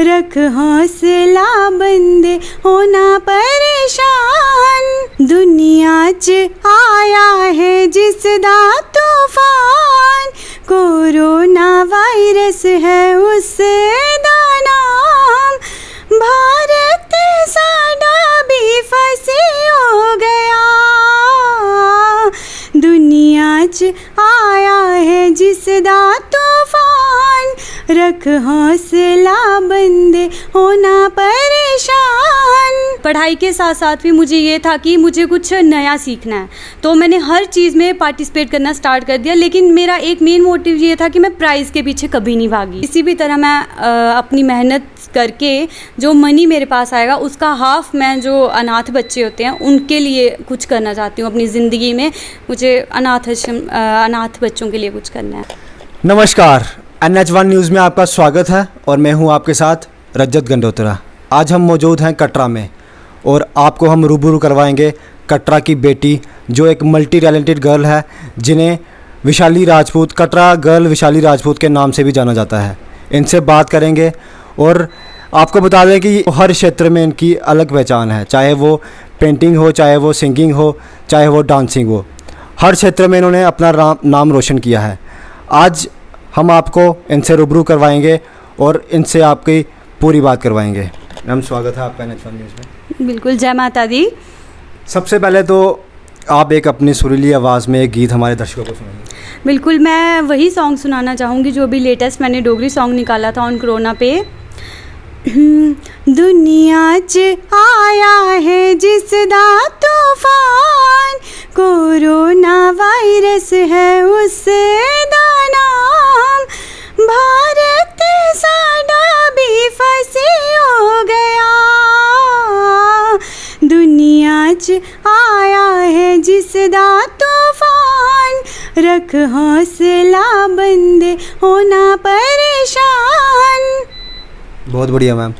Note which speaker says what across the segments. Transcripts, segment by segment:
Speaker 1: रख हौसला बंदे होना परेशान। दुनिया च आया है जिस दा तूफान, कोरोना वायरस है उस दा नाम। भारत साडा भी फसी हो गया, दुनिया च आया है जिस दा तूफान, रख हौसला बंदे होना परेशान। पढ़ाई के साथ साथ भी मुझे ये था कि मुझे कुछ नया सीखना है, तो मैंने हर चीज़ में पार्टिसिपेट करना स्टार्ट कर दिया। लेकिन मेरा एक मेन मोटिव ये था कि मैं प्राइज़ के पीछे कभी नहीं भागी। किसी भी तरह मैं अपनी मेहनत करके जो मनी मेरे पास आएगा उसका हाफ मैं जो अनाथ बच्चे होते हैं उनके लिए कुछ करना चाहती हूँ अपनी ज़िंदगी में। मुझे अनाथ बच्चों के लिए कुछ करना है।
Speaker 2: नमस्कार, NH1 न्यूज़ में आपका स्वागत है और मैं हूं आपके साथ रजत गंडोत्रा। आज हम मौजूद हैं कटरा में और आपको हम रूबरू करवाएंगे कटरा की बेटी जो एक मल्टी टैलेंटेड गर्ल है, जिन्हें विशाली राजपूत, कटरा गर्ल विशाली राजपूत के नाम से भी जाना जाता है। इनसे बात करेंगे और आपको बता दें कि हर क्षेत्र में इनकी अलग पहचान है, चाहे वो पेंटिंग हो, चाहे वो सिंगिंग हो, चाहे वो डांसिंग हो। हर क्षेत्र में इन्होंने अपना नाम रोशन किया है। आज हम आपको इनसे रूबरू करवाएंगे और इनसे आपकी पूरी बात करवाएंगे। मैम, स्वागत है आपका NH1 न्यूज़ में।
Speaker 1: बिल्कुल, जय माता दी।
Speaker 2: सबसे पहले तो आप एक अपनी सुरीली आवाज़ में एक गीत हमारे दर्शकों को सुनाइए।
Speaker 1: बिल्कुल, मैं वही सॉन्ग सुनाना चाहूँगी जो भी लेटेस्ट मैंने डोगरी सॉन्ग निकाला था ऑन कोरोना पे। दुनिया च आया है जिस दा तूफान, कोरोना वायरस है उस दा नाम। भारत साडा भी फसी हो गया, दुनिया च आया है जिस दा तूफान, रख हौसला बंदे होना परेशान।
Speaker 2: बहुत बढ़िया मैम।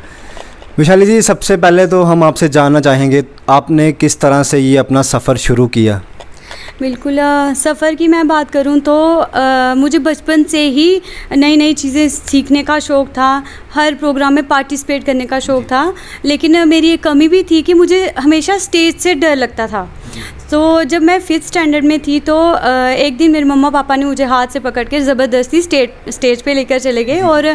Speaker 2: विशाली जी, सबसे पहले तो हम आपसे जानना चाहेंगे आपने किस तरह से ये अपना सफ़र शुरू किया।
Speaker 1: बिल्कुल, सफ़र की मैं बात करूं तो मुझे बचपन से ही नई नई चीज़ें सीखने का शौक़ था, हर प्रोग्राम में पार्टिसिपेट करने का शौक़ था। लेकिन मेरी एक कमी भी थी कि मुझे हमेशा स्टेज से डर लगता था। तो जब मैं 5th स्टैंडर्ड में थी तो एक दिन मेरे मम्मा पापा ने मुझे हाथ से पकड़ के ज़बरदस्ती स्टेज पे लेकर चले गए और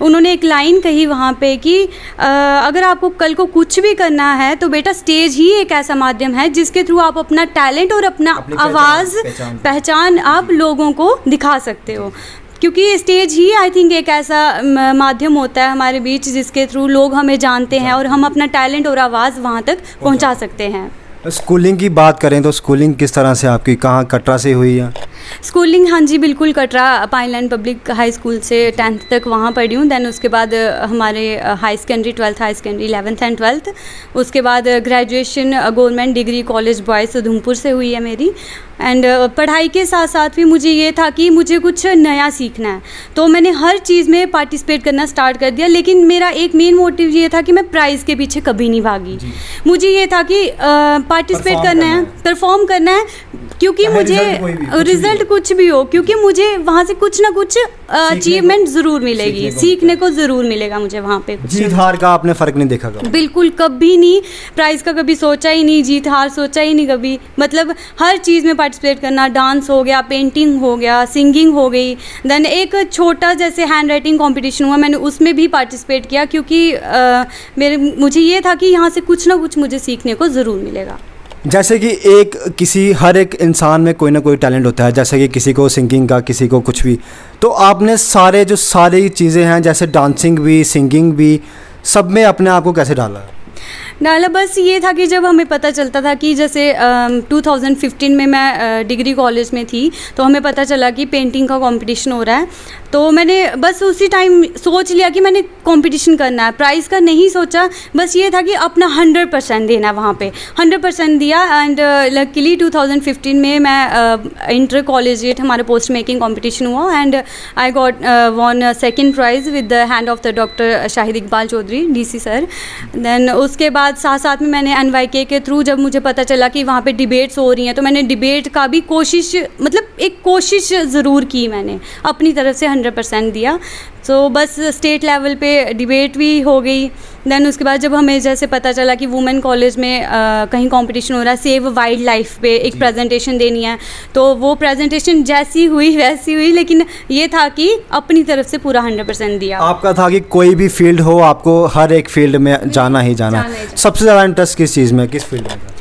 Speaker 1: उन्होंने एक लाइन कही वहाँ पे कि अगर आपको कल को कुछ भी करना है तो बेटा स्टेज ही एक ऐसा माध्यम है जिसके थ्रू आप अपना टैलेंट और अपना आवाज़ पहचान आप लोगों को दिखा सकते हो। क्योंकि स्टेज ही आई थिंक एक ऐसा माध्यम होता है हमारे बीच जिसके थ्रू लोग हमें जानते हैं और हम अपना टैलेंट और आवाज़ वहाँ तक पहुँचा सकते हैं।
Speaker 2: स्कूलिंग की बात करें तो स्कूलिंग किस तरह से आपकी, कहाँ, कटरा से हुई है?
Speaker 1: स्कूलिंग, हाँ जी बिल्कुल, कटरा पाइनलैंड पब्लिक हाई स्कूल से 10th तक वहाँ पढ़ी हूँ। दैन उसके बाद हमारे high secondary 12th high secondary 11th and 12th। उसके बाद graduation government degree college boys Udhampur से हुई है मेरी। एंड पढ़ाई के साथ साथ भी मुझे ये था कि मुझे कुछ नया सीखना है, तो मैंने हर चीज़ में पार्टिसिपेट करना स्टार्ट कर दिया। लेकिन मेरा एक मेन मोटिव ये था कि मैं प्राइज़ के पीछे कभी नहीं भागी। मुझे ये था कि पार्टिसिपेट करना है, परफॉर्म करना है, क्योंकि मुझे रिजल्ट कुछ भी हो, क्योंकि मुझे वहाँ से कुछ ना कुछ अचीवमेंट ज़रूर मिलेगी, सीखने को ज़रूर मिलेगा मुझे वहाँ पे।
Speaker 2: जीत हार का आपने फ़र्क नहीं देखा कभी?
Speaker 1: बिल्कुल, कभी नहीं। प्राइज़ का कभी सोचा ही नहीं, जीत हार सोचा ही नहीं कभी। मतलब हर चीज़ में पार्टिसिपेट करना, डांस हो गया, पेंटिंग हो गया, सिंगिंग हो गई। देन एक छोटा जैसे हैंड राइटिंग कॉम्पिटिशन हुआ, मैंने उसमें भी पार्टिसिपेट किया क्योंकि मुझे ये था कि यहाँ से कुछ ना कुछ मुझे सीखने को ज़रूर मिलेगा।
Speaker 2: जैसे कि हर एक इंसान में कोई ना कोई टैलेंट होता है, जैसे कि किसी को सिंगिंग का, किसी को कुछ भी। तो आपने सारी चीज़ें हैं जैसे डांसिंग भी, सिंगिंग भी, सब में अपने आप को कैसे डाला?
Speaker 1: बस ये था कि जब हमें पता चलता था कि जैसे 2015 में मैं डिग्री कॉलेज में थी, तो हमें पता चला कि पेंटिंग का कंपटीशन हो रहा है। तो मैंने बस उसी टाइम सोच लिया कि मैंने कंपटीशन करना है, प्राइज़ का नहीं सोचा। बस ये था कि अपना 100% देना, वहाँ पे 100% दिया। एंड लकीली 2015 में मैं इंटर कॉलेजिएट हमारे पोस्ट मेकिंग कंपटीशन हुआ and I got one 2nd prize with the hand of the doctor Shahid Iqbal Chaudhary DC sir. Then उसके उसके बाद साथ साथ में मैंने NYK के थ्रू जब मुझे पता चला कि वहाँ पे डिबेट्स हो रही हैं, तो मैंने डिबेट का भी कोशिश, मतलब एक कोशिश ज़रूर की, मैंने अपनी तरफ से 100% दिया। तो बस स्टेट लेवल पे डिबेट भी हो गई। देन उसके बाद जब हमें जैसे पता चला कि वुमेन कॉलेज में कहीं कंपटीशन हो रहा है सेव वाइल्ड लाइफ पे, एक प्रेजेंटेशन देनी है, तो वो प्रेजेंटेशन जैसी हुई वैसी हुई, लेकिन ये था कि अपनी तरफ से पूरा 100% दिया।
Speaker 2: आपका था कि कोई भी फील्ड हो, आपको हर एक फील्ड में जाना ही जाना है। सबसे ज़्यादा इंटरेस्ट किस चीज़ में, किस फील्ड में था?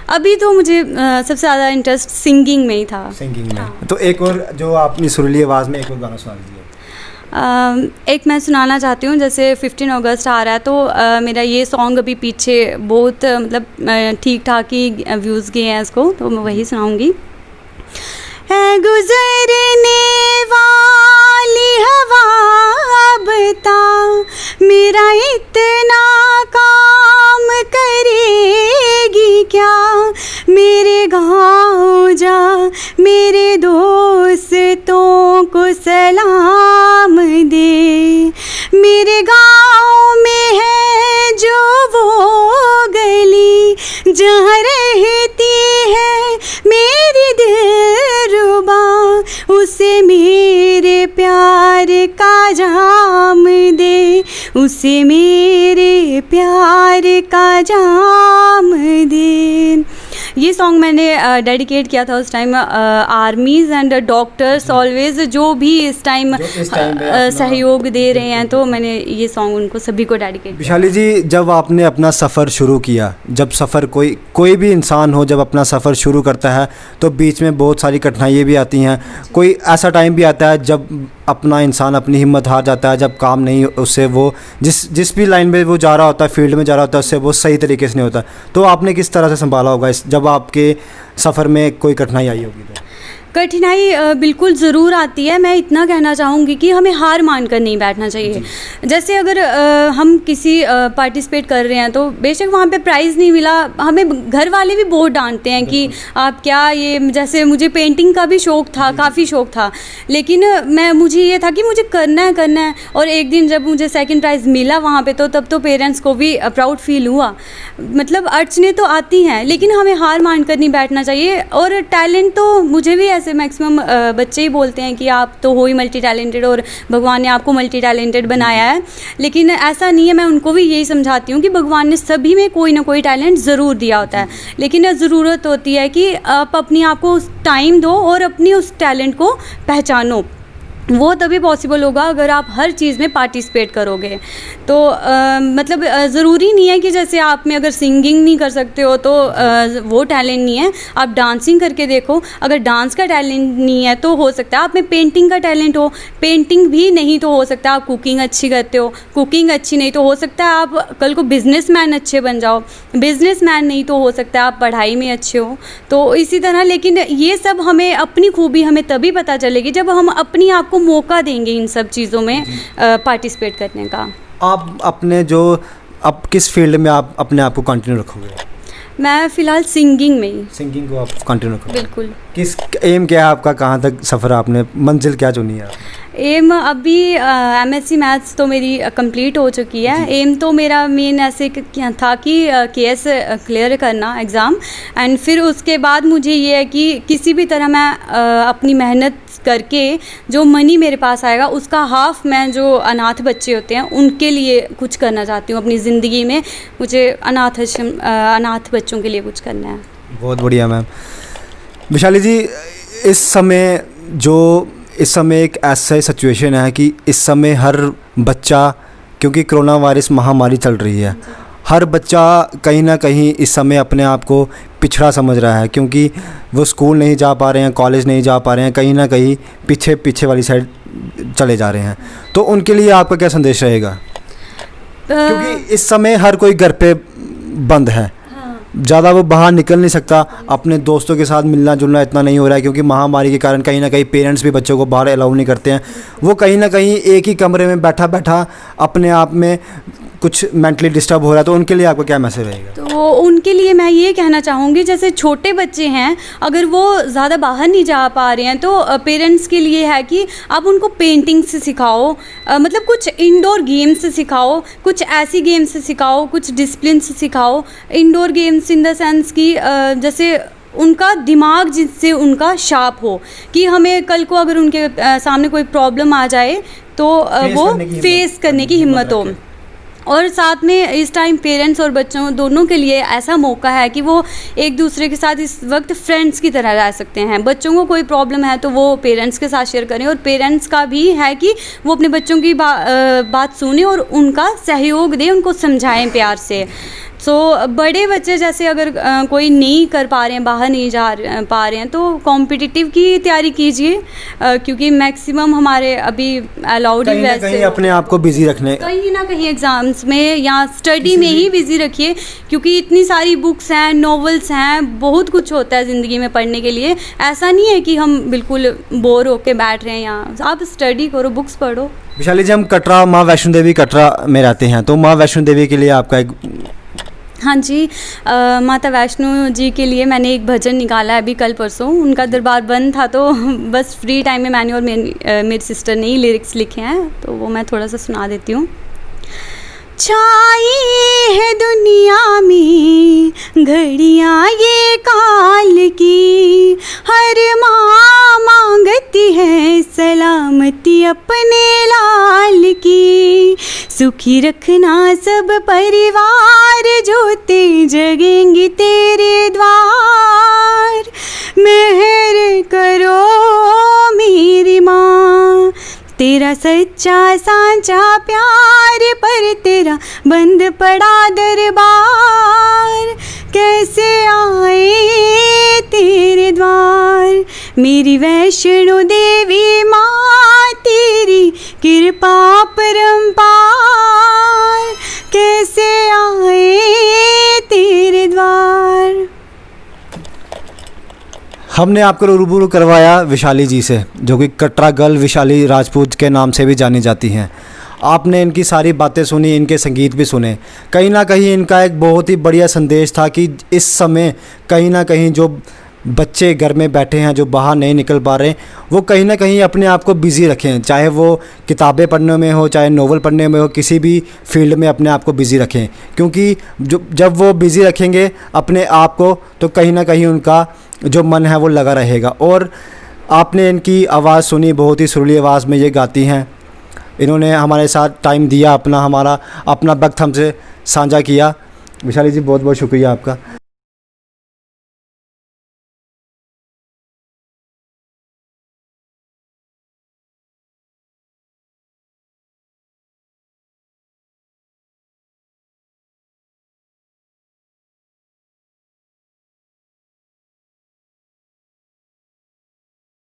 Speaker 1: अभी तो मुझे सबसे ज़्यादा इंटरेस्ट सिंगिंग में ही था।
Speaker 2: सिंगिंग में। तो एक और जो अपनी सुरीली आवाज़ में एक और गाना सुना दीजिए।
Speaker 1: एक मैं सुनाना चाहती हूँ, जैसे 15 अगस्त आ रहा है, तो मेरा ये सॉन्ग अभी पीछे बहुत मतलब ठीक ठाक ही व्यूज़ गए हैं इसको, तो मैं वही सुनाऊँगी। है गुजरने वाली हवा बता, मेरा इतना काम करेगी क्या, मेरे गाँव जा मेरे दोस्तों को सलाम दे, मेरे गाँव में है जो वो गली जहाँ रहती है मेरी दिलरुबा, उसे मेरे प्यार का जाम दे, उसे मेरे प्यार का जाम दे। ये सॉन्ग मैंने डेडिकेट किया था उस time armies and doctors always जो भी इस टाइम सहयोग दे रहे हैं, तो मैंने ये सॉन्ग उनको सभी को डेडिकेट किया।
Speaker 2: विशाली जी, जब आपने अपना सफ़र शुरू किया, जब सफ़र कोई भी इंसान हो जब अपना सफ़र शुरू करता है तो बीच में बहुत सारी कठिनाइयाँ भी आती हैं। कोई ऐसा टाइम भी आता है जब अपना इंसान अपनी हिम्मत हार जाता है, जब काम नहीं उससे वो जिस भी लाइन में वो जा रहा होता है, फील्ड में जा रहा होता है, उससे वो सही तरीके से नहीं होता। तो आपने किस तरह से संभाला होगा जब आपके सफ़र में कोई कठिनाई आई होगी? तो
Speaker 1: कठिनाई बिल्कुल ज़रूर आती है। मैं इतना कहना चाहूँगी कि हमें हार मान कर नहीं बैठना चाहिए। जैसे अगर हम किसी पार्टिसिपेट कर रहे हैं तो बेशक वहाँ पे प्राइज़ नहीं मिला, हमें घर वाले भी बहुत डांटते हैं कि आप क्या ये, जैसे मुझे पेंटिंग का भी शौक़ था, काफ़ी शौक़ था, लेकिन मुझे ये था कि मुझे करना है। और एक दिन जब मुझे सेकंड प्राइज़ मिला वहाँ पे, तो तब तो पेरेंट्स को भी प्राउड फील हुआ। मतलब अड़चनें तो आती हैं, लेकिन हमें हार मान कर नहीं बैठना चाहिए। और टैलेंट तो मुझे भी ऐसे मैक्सिमम बच्चे ही बोलते हैं कि आप तो हो ही मल्टी टैलेंटेड और भगवान ने आपको मल्टी टैलेंटेड बनाया है, लेकिन ऐसा नहीं है। मैं उनको भी यही समझाती हूँ कि भगवान ने सभी में कोई ना कोई टैलेंट ज़रूर दिया होता है, लेकिन ज़रूरत होती है कि आप अपने आप को उस टाइम दो और अपनी उस टैलेंट को पहचानो। वो तभी पॉसिबल होगा अगर आप हर चीज़ में पार्टिसिपेट करोगे। तो मतलब ज़रूरी नहीं है कि जैसे आप में अगर सिंगिंग नहीं कर सकते हो तो वो टैलेंट नहीं है। आप डांसिंग करके देखो, अगर डांस का टैलेंट नहीं है तो हो सकता है आप में पेंटिंग का टैलेंट हो, पेंटिंग भी नहीं तो हो सकता है आप कुकिंग अच्छी करते हो, कुकिंग अच्छी नहीं तो हो सकता है आप कल को बिजनेसमैन अच्छे बन जाओ, बिजनेसमैन नहीं तो हो सकता है आप पढ़ाई में अच्छे हो। तो इसी तरह, लेकिन ये सब हमें अपनी खूबी हमें तभी पता चलेगी जब हम अपनी आप को मौका देंगे इन सब चीज़ों में पार्टिसिपेट करने का।
Speaker 2: आप अपने जो अब किस फील्ड में आप अपने आप को कंटिन्यू रखोगे?
Speaker 1: मैं फ़िलहाल सिंगिंग में ही।
Speaker 2: सिंगिंग को आप कंटिन्यू रखोगे?
Speaker 1: बिल्कुल।
Speaker 2: किस एम क्या है आपका, कहाँ तक सफ़र आपने, मंजिल क्या चुनी है आपने?
Speaker 1: एम अभी MSc मैथ्स तो मेरी कंप्लीट हो चुकी है। एम तो मेरा मेन ऐसे क्या था कि KS क्लियर करना एग्ज़ाम, एंड फिर उसके बाद मुझे ये है कि किसी भी तरह मैं अपनी मेहनत करके जो मनी मेरे पास आएगा उसका हाफ मैं जो अनाथ बच्चे होते हैं उनके लिए कुछ करना चाहती हूँ अपनी ज़िंदगी में। मुझे अनाथ बच्चों के लिए कुछ करना है। बहुत
Speaker 2: बढ़िया मैम। विशाली जी, इस समय एक ऐसा सिचुएशन है कि इस समय हर बच्चा, क्योंकि कोरोना वायरस महामारी चल रही है, हर बच्चा कहीं ना कहीं इस समय अपने आप को पिछड़ा समझ रहा है, क्योंकि वो स्कूल नहीं जा पा रहे हैं, कॉलेज नहीं जा पा रहे हैं, कहीं ना कहीं पीछे वाली साइड चले जा रहे हैं। तो उनके लिए आपका क्या संदेश रहेगा? क्योंकि इस समय हर कोई घर पे बंद है, ज़्यादा वो बाहर निकल नहीं सकता, अपने दोस्तों के साथ मिलना जुलना इतना नहीं हो रहा है, क्योंकि महामारी के कारण कहीं ना कहीं पेरेंट्स भी बच्चों को बाहर अलाउ नहीं करते हैं। वो कहीं ना कहीं एक ही कमरे में बैठा अपने आप में कुछ मेंटली डिस्टर्ब हो रहा है, तो उनके लिए आपका क्या मैसेज रहेगा?
Speaker 1: तो उनके लिए मैं ये कहना चाहूँगी, जैसे छोटे बच्चे हैं, अगर वो ज़्यादा बाहर नहीं जा पा रहे हैं, तो पेरेंट्स के लिए है कि आप उनको पेंटिंग से सिखाओ, मतलब कुछ इंडोर गेम्स से सिखाओ, कुछ ऐसी गेम्स से सिखाओ, कुछ डिसिप्लिन से सिखाओ। Indoor games in the sense कि जैसे उनका दिमाग जिससे उनका शार्प हो, कि हमें कल को अगर उनके सामने कोई प्रॉब्लम आ जाए तो वो फेस करने की हिम्मत हो। और साथ में इस टाइम पेरेंट्स और बच्चों दोनों के लिए ऐसा मौका है कि वो एक दूसरे के साथ इस वक्त फ्रेंड्स की तरह रह सकते हैं। बच्चों को कोई प्रॉब्लम है तो वो पेरेंट्स के साथ शेयर करें, और पेरेंट्स का भी है कि वो अपने बच्चों की बात सुने और उनका सहयोग दें, उनको समझाएं प्यार से। सो बड़े बच्चे जैसे अगर कोई नहीं कर पा रहे हैं, बाहर नहीं जा पा रहे हैं, तो कॉम्पिटिटिव की तैयारी कीजिए, क्योंकि मैक्सिमम हमारे अभी अलाउड ही वैसे
Speaker 2: कहीं अपने आप को बिजी रखने,
Speaker 1: कहीं ना कहीं एग्ज़ाम्स में या स्टडी में ही बिज़ी रखिए, क्योंकि इतनी सारी बुक्स हैं, नॉवेल्स हैं, बहुत कुछ होता है ज़िंदगी में पढ़ने के लिए। ऐसा नहीं है कि हम बिल्कुल बोर होके बैठ रहे हैं, यहाँ आप स्टडी करो, बुक्स पढ़ो।
Speaker 2: विशाली जी, हम कटरा माँ वैष्णो देवी कटरा में रहते हैं, तो माँ वैष्णो देवी के लिए आपका एक...
Speaker 1: हाँ जी, माता वैष्णो जी के लिए मैंने एक भजन निकाला है अभी कल परसों। उनका दरबार बंद था, तो बस फ्री टाइम में मैंने और मेरी सिस्टर ने ही लिरिक्स लिखे हैं, तो वो मैं थोड़ा सा सुना देती हूँ। छाई है दुनिया में घड़ियाँ ये काल की, हर माँ मांगती है सलामती अपने लाल की। सुखी रखना सब परिवार, जोते जगेंगी तेरे द्वार। मेहर करो मेरी माँ, तेरा सच्चा सांचा प्यार, पर तेरा बंद पड़ा दरबार। कैसे आए तेरे द्वार, मेरी वैष्णो देवी माँ, तेरी कृपा परम्पार। कैसे आए तेरे द्वार।
Speaker 2: हमने आपको रूबरू करवाया विशाली जी से, जो कि कटरा गर्ल विशाली राजपूत के नाम से भी जानी जाती हैं। आपने इनकी सारी बातें सुनी, इनके संगीत भी सुने। कहीं ना कहीं इनका एक बहुत ही बढ़िया संदेश था कि इस समय कहीं ना कहीं जो बच्चे घर में बैठे हैं, जो बाहर नहीं निकल पा रहे, वो कहीं ना कहीं अपने आप को बिज़ी रखें, चाहे वो किताबें पढ़ने में हो, चाहे नोवेल पढ़ने में हो, किसी भी फील्ड में अपने आप को बिज़ी रखें। क्योंकि जब वो बिज़ी रखेंगे अपने आप को, तो कहीं ना कहीं उनका जो मन है वो लगा रहेगा। और आपने इनकी आवाज़ सुनी, बहुत ही सुरीली आवाज़ में ये गाती हैं। इन्होंने हमारे साथ टाइम दिया, अपना वक्त हमसे साझा किया। विशाली जी, बहुत बहुत शुक्रिया आपका।